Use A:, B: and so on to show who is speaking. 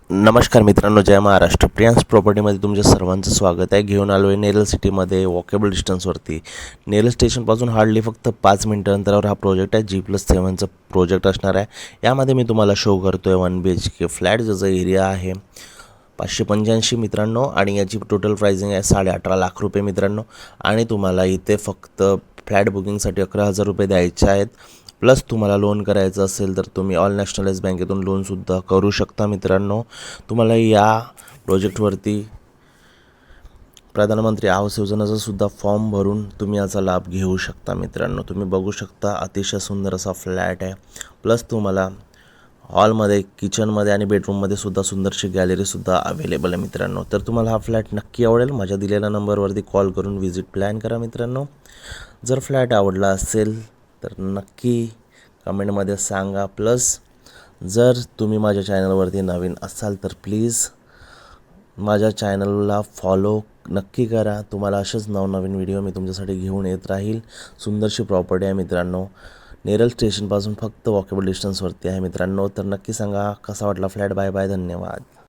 A: नमस्कार मित्रांनो, जय महाराष्ट्र. प्रियांस प्रॉपर्टीमध्ये तुमच्या सर्वांचं स्वागत आहे. घेऊन आलो आहे नेरळ सिटीमध्ये वॉकेबल डिस्टन्सवरती. नेरळ स्टेशनपासून हार्डली फक्त 5 मिनिटं अंतरावर हा प्रोजेक्ट आहे. G+7चा प्रोजेक्ट असणार आहे. यामध्ये मी तुम्हाला शो करतो आहे 1 BHK फ्लॅट, ज्याचा एरिया आहे 585 मित्रांनो, आणि याची टोटल प्राइसिंग आहे 18.5 लाख रुपये मित्रांनो. आणि तुम्हाला इथे फक्त फ्लॅट बुकिंगसाठी 11,000 रुपये द्यायचे आहेत. प्लस तुम्हाला लोन करायचं असेल तर तुम्ही ऑल नॅशनलाइज बँकेतून लोनसुद्धा करू शकता मित्रांनो. तुम्हाला या प्रोजेक्टवरती प्रधानमंत्री आवास योजनेचा सुद्धा फॉर्म भरून तुम्ही याचा लाभ घेऊ शकता मित्रांनो. तुम्ही बघू शकता, अतिशय सुंदर असा फ्लॅट आहे. प्लस तुम्हाला हॉलमध्ये, किचनमध्ये आणि बेडरूममध्ये सुद्धा सुंदरशी गॅलरीसुद्धा अवेलेबल आहे मित्रांनो. तर तुम्हाला हा फ्लॅट नक्की आवडेल. माझ्या दिलेल्या नंबरवरती कॉल करून व्हिजिट प्लॅन करा मित्रांनो. जर फ्लॅट आवडला असेल तर नक्की कमेंटमध्ये सांगा. प्लस जर तुम्ही माझ्या चॅनलवरती नवीन असाल तर प्लीज माझ्या चॅनलला फॉलो नक्की करा. तुम्हाला असेच नवनवीन व्हिडिओ मी तुमच्यासाठी घेऊन येत राहील. सुंदरशी प्रॉपर्टी आहे मित्रांनो. नेरळ स्टेशनपासून फक्त वॉकेबल डिस्टन्सवरती आहे मित्रांनो. तर नक्की सांगा कसा वाटला फ्लॅट. बाय बाय, धन्यवाद.